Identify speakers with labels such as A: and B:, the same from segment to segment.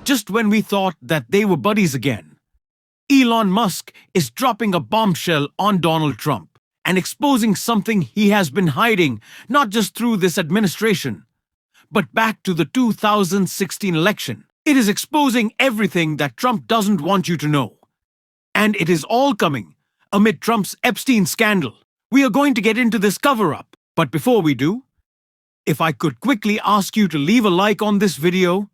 A: Just when we thought that they were buddies again, Elon Musk is dropping a bombshell on Donald Trump and exposing something he has been hiding, not just through this administration, but back to the 2016 election. It is exposing everything that Trump doesn't want you to know. And it is all coming amid Trump's Epstein scandal. We are going to get into this cover-up. But before we do, if I could quickly ask you to leave a like on this video,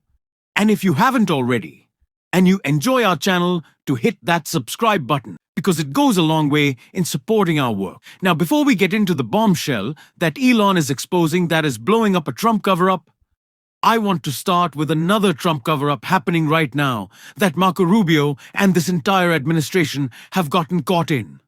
A: and if you haven't already, and you enjoy our channel, to hit that subscribe button, because it goes a long way in supporting our work. Now, before we get into the bombshell that Elon is exposing that is blowing up a Trump cover-up, I want to start with another Trump cover-up happening right now that Marco Rubio and this entire administration have gotten caught in,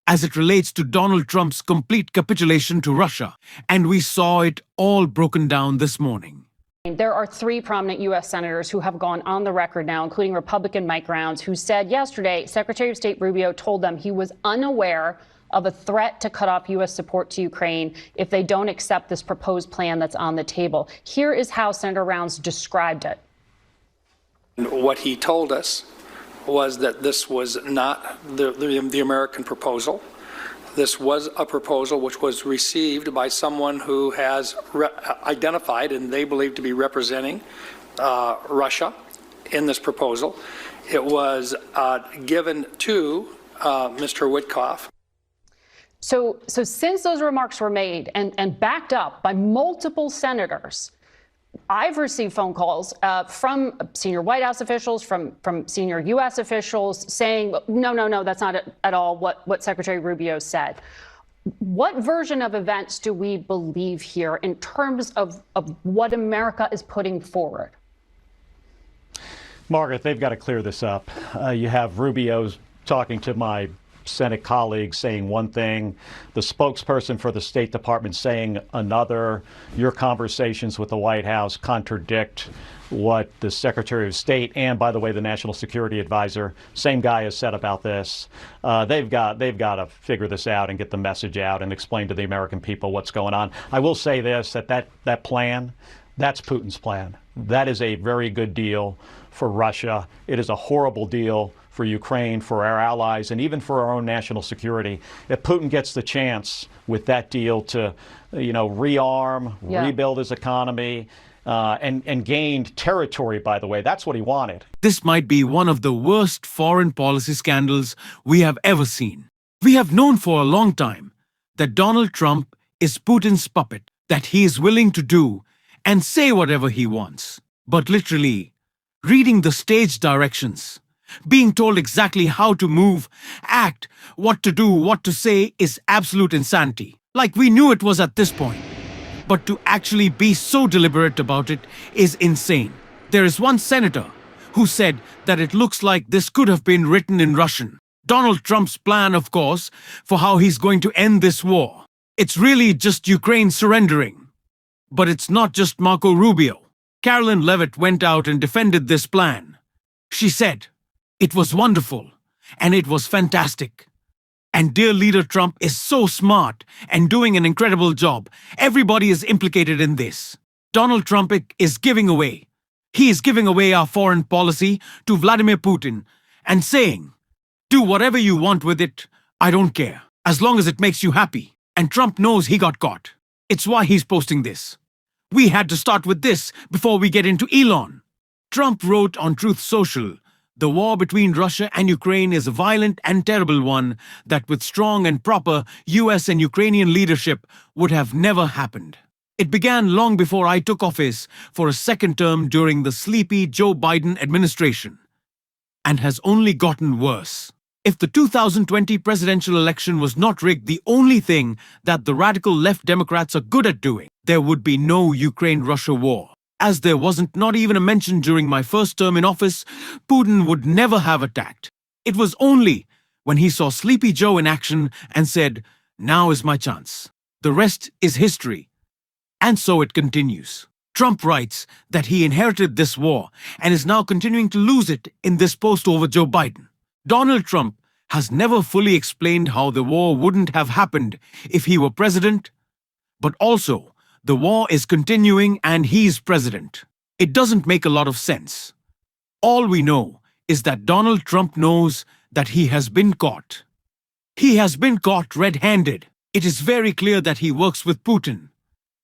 A: as it relates to Donald Trump's complete capitulation to Russia. And we saw it all broken down this morning.
B: There are three prominent U.S. senators who have gone on the record now, including Republican Mike Rounds, who said yesterday Secretary of State Rubio told them he was unaware of a threat to cut off U.S. support to Ukraine if they don't accept this proposed plan that's on the table. Here is how Senator Rounds described it.
C: What he told us was that this was not the American proposal. This was a proposal which was received by someone who has identified and they believe to be representing Russia in this proposal. It was given to Mr. Witkoff.
B: So since those remarks were made and backed up by multiple senators, I've received phone calls from senior White House officials, from senior U.S. officials saying, no, that's not at all what Secretary Rubio said. What version of events do we believe here in terms of what America is putting forward?
D: Margaret, they've got to clear this up. You have Rubio's talking to my Senate colleagues saying one thing, the spokesperson for the State Department saying another. Your conversations with the White House contradict what the Secretary of State and, by the way, the National Security Advisor, same guy, has said about this. They've got to figure this out and get the message out and explain to the American people what's going on. I will say this, that plan, that's Putin's plan. That is a very good deal for Russia. It is a horrible deal for Ukraine, for our allies, and even for our own national security. If Putin gets the chance with that deal to, rearm, rebuild his economy, and gained territory, by the way, that's what he wanted.
A: This might be one of the worst foreign policy scandals we have ever seen. We have known for a long time that Donald Trump is Putin's puppet, that he is willing to do and say whatever he wants. But literally, reading the stage directions, being told exactly how to move, act, what to do, what to say is absolute insanity. Like we knew it was at this point. But to actually be so deliberate about it is insane. There is one senator who said that it looks like this could have been written in Russian. Donald Trump's plan, of course, for how he's going to end this war. It's really just Ukraine surrendering. But it's not just Marco Rubio. Carolyn Levitt went out and defended this plan. She said, "It was wonderful, and it was fantastic. And dear leader Trump is so smart and doing an incredible job. Everybody is implicated in this. Donald Trump is giving away. He is giving away our foreign policy to Vladimir Putin and saying, do whatever you want with it, I don't care, as long as it makes you happy." And Trump knows he got caught. It's why he's posting this. We had to start with this before we get into Elon. Trump wrote on Truth Social, "The war between Russia and Ukraine is a violent and terrible one that with strong and proper US and Ukrainian leadership would have never happened. It began long before I took office for a second term during the sleepy Joe Biden administration, and has only gotten worse. If the 2020 presidential election was not rigged, the only thing that the radical left Democrats are good at doing, there would be no Ukraine-Russia war. As there wasn't not even a mention during my first term in office, Putin would never have attacked. It was only when he saw Sleepy Joe in action and said, now is my chance. The rest is history." And so it continues. Trump writes that he inherited this war and is now continuing to lose it in this post over Joe Biden. Donald Trump has never fully explained how the war wouldn't have happened if he were president, but also the war is continuing and he's president. It doesn't make a lot of sense. All we know is that Donald Trump knows that he has been caught. He has been caught red-handed. It is very clear that he works with Putin.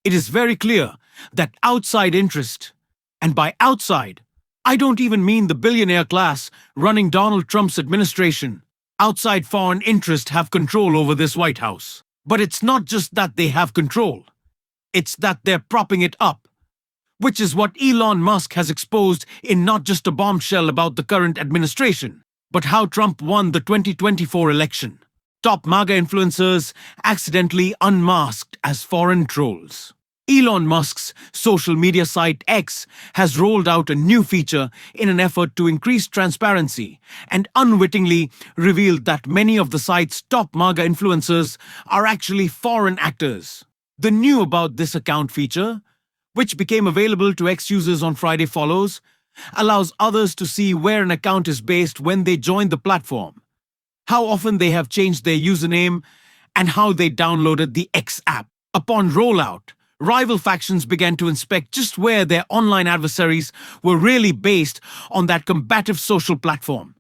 A: It is very clear that outside interest, and by outside, I don't even mean the billionaire class running Donald Trump's administration. Outside foreign interests have control over this White House. But it's not just that they have control. It's that they're propping it up, which is what Elon Musk has exposed in not just a bombshell about the current administration, but how Trump won the 2024 election. Top MAGA influencers accidentally unmasked as foreign trolls. Elon Musk's social media site X has rolled out a new feature in an effort to increase transparency and unwittingly revealed that many of the site's top MAGA influencers are actually foreign actors. The new About This Account feature, which became available to X users on Friday follows, allows others to see where an account is based when they join the platform, how often they have changed their username, and how they downloaded the X app. Upon rollout, rival factions began to inspect just where their online adversaries were really based on that combative social platform,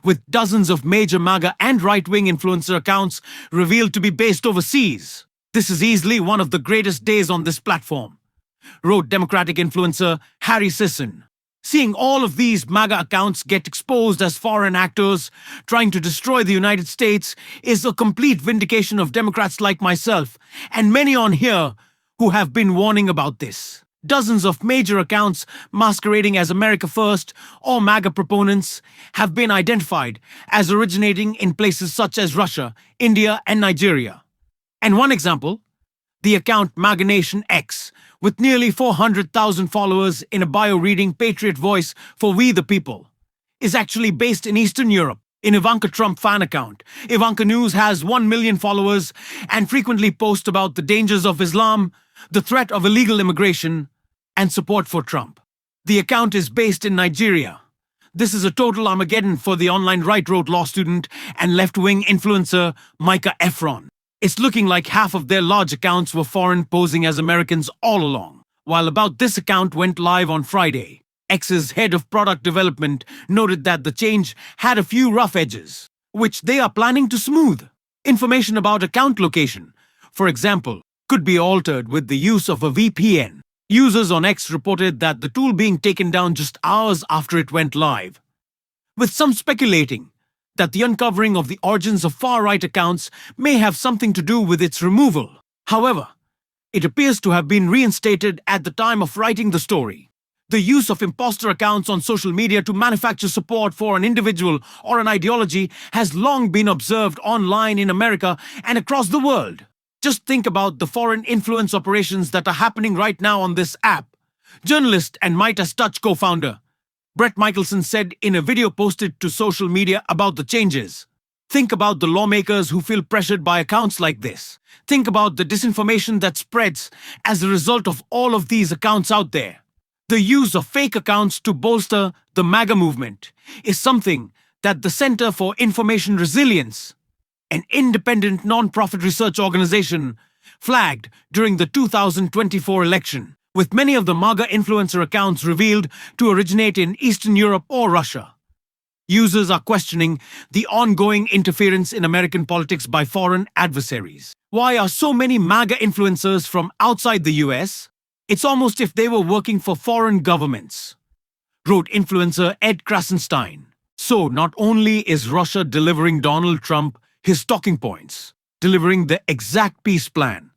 A: with dozens of major MAGA and right-wing influencer accounts revealed to be based overseas. This is easily one of the greatest days on this platform, wrote Democratic influencer Harry Sisson. Seeing all of these MAGA accounts get exposed as foreign actors trying to destroy the United States is a complete vindication of Democrats like myself and many on here who have been warning about this. Dozens of major accounts masquerading as America First or MAGA proponents have been identified as originating in places such as Russia, India, and Nigeria. And one example, the account MAGA Nation X, with nearly 400,000 followers in a bio reading Patriot Voice for We the People, is actually based in Eastern Europe. In Ivanka Trump fan account, Ivanka News has 1 million followers and frequently posts about the dangers of Islam, the threat of illegal immigration, and support for Trump. The account is based in Nigeria. This is a total Armageddon for the online right-road law student and left-wing influencer Micah Efron. It's looking like half of their large accounts were foreign, posing as Americans all along. While About This account went live on Friday, X's head of product development noted that the change had a few rough edges, which they are planning to smooth. Information about account location, for example, could be altered with the use of a VPN. Users on X reported that the tool being taken down just hours after it went live, with some speculating that the uncovering of the origins of far-right accounts may have something to do with its removal. However, it appears to have been reinstated at the time of writing the story. The use of imposter accounts on social media to manufacture support for an individual or an ideology has long been observed online in America and across the world. Just think about the foreign influence operations that are happening right now on this app. Journalist and Midas Touch co-founder Brett Michelson said in a video posted to social media about the changes. Think about the lawmakers who feel pressured by accounts like this. Think about the disinformation that spreads as a result of all of these accounts out there. The use of fake accounts to bolster the MAGA movement is something that the Center for Information Resilience, an independent non-profit research organization, flagged during the 2024 election, with many of the MAGA influencer accounts revealed to originate in Eastern Europe or Russia. Users are questioning the ongoing interference in American politics by foreign adversaries. Why are so many MAGA influencers from outside the US? It's almost if they were working for foreign governments, wrote influencer Ed Krasenstein. So not only is Russia delivering Donald Trump his talking points, delivering the exact peace plan,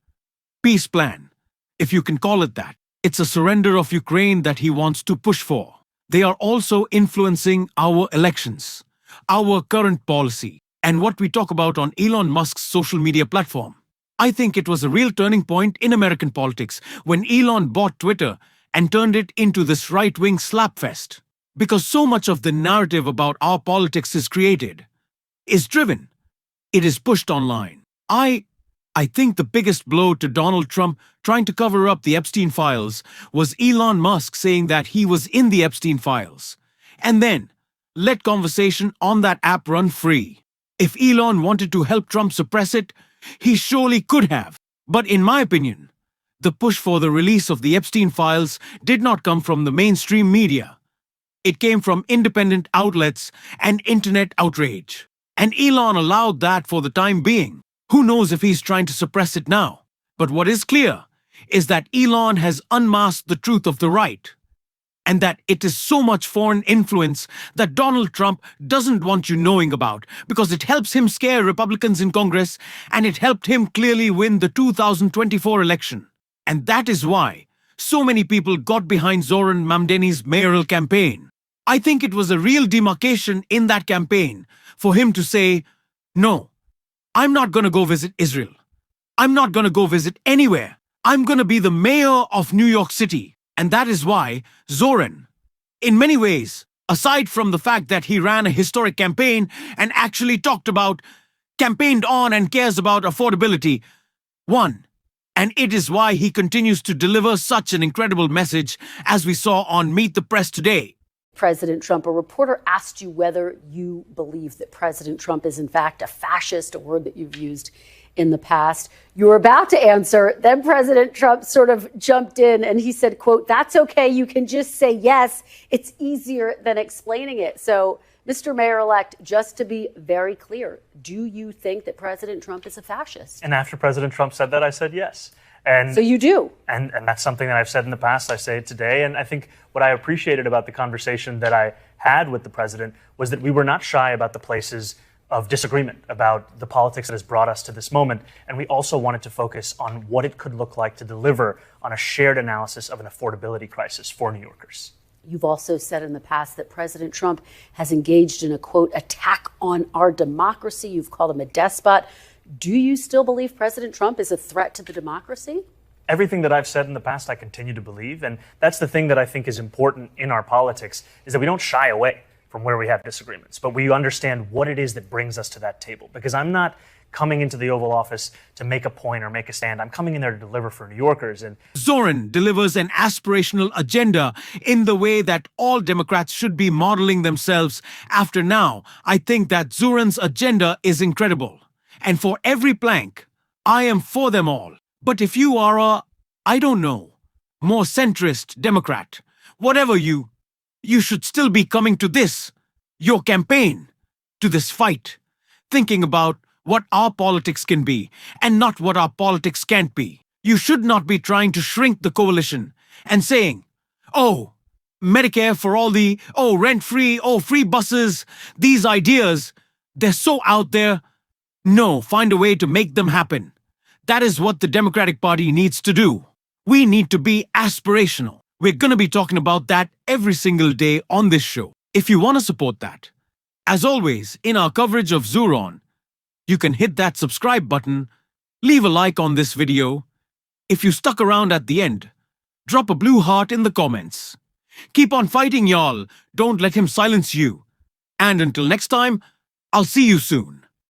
A: if you can call it that. It's a surrender of Ukraine that he wants to push for. They are also influencing our elections, our current policy, and what we talk about on Elon Musk's social media platform. I think it was a real turning point in American politics when Elon bought Twitter and turned it into this right-wing slapfest. Because so much of the narrative about our politics is created, is driven, it is pushed online. I think the biggest blow to Donald Trump trying to cover up the Epstein files was Elon Musk saying that he was in the Epstein files, and then let conversation on that app run free. If Elon wanted to help Trump suppress it, he surely could have. But in my opinion, the push for the release of the Epstein files did not come from the mainstream media. It came from independent outlets and internet outrage. And Elon allowed that for the time being. Who knows if he's trying to suppress it now? But what is clear is that Elon has unmasked the truth of the right, and that it is so much foreign influence that Donald Trump doesn't want you knowing about because it helps him scare Republicans in Congress and it helped him clearly win the 2024 election. And that is why so many people got behind Zoran Mamdani's mayoral campaign. I think it was a real demarcation in that campaign for him to say, no, I'm not going to go visit Israel. I'm not going to go visit anywhere. I'm going to be the mayor of New York City. And that is why Zoran, in many ways, aside from the fact that he ran a historic campaign and actually campaigned on and cares about affordability, won. And it is why he continues to deliver such an incredible message, as we saw on Meet the Press today.
E: President Trump, a reporter asked you whether you believe that President Trump is in fact a fascist, a word that you've used in the past. You were about to answer, then President Trump sort of jumped in and he said, quote, "That's okay, you can just say yes. It's easier than explaining it." So, Mr. Mayor-elect, just to be very clear, do you think that President Trump is a fascist?
F: And after President Trump said that, I said yes. And
E: so you do?
F: And that's something that I've said in the past. I say it today. And I think what I appreciated about the conversation that I had with the president was that we were not shy about the places of disagreement about the politics that has brought us to this moment. And we also wanted to focus on what it could look like to deliver on a shared analysis of an affordability crisis for New Yorkers.
E: You've also said in the past that President Trump has engaged in a, quote, attack on our democracy. You've called him a despot. Do you still believe President Trump is a threat to the democracy?
F: Everything that I've said in the past, I continue to believe. And that's the thing that I think is important in our politics, is that we don't shy away from where we have disagreements, but we understand what it is that brings us to that table. Because I'm not coming into the Oval Office to make a point or make a stand. I'm coming in there to deliver for New Yorkers. And
A: Zoran delivers an aspirational agenda in the way that all Democrats should be modeling themselves after now. I think that Zoran's agenda is incredible. And for every plank, I am for them all. But if you are I don't know, more centrist Democrat, whatever you should still be coming to this, your campaign, to this fight, thinking about what our politics can be and not what our politics can't be. You should not be trying to shrink the coalition and saying, oh, Medicare for all rent-free, free buses, these ideas, they're so out there. No, find a way to make them happen. That is what the Democratic Party needs to do. We need to be aspirational. We're going to be talking about that every single day on this show. If you want to support that, as always, in our coverage of Zoran, you can hit that subscribe button, leave a like on this video. If you stuck around at the end, drop a blue heart in the comments. Keep on fighting, y'all. Don't let him silence you. And until next time, I'll see you soon.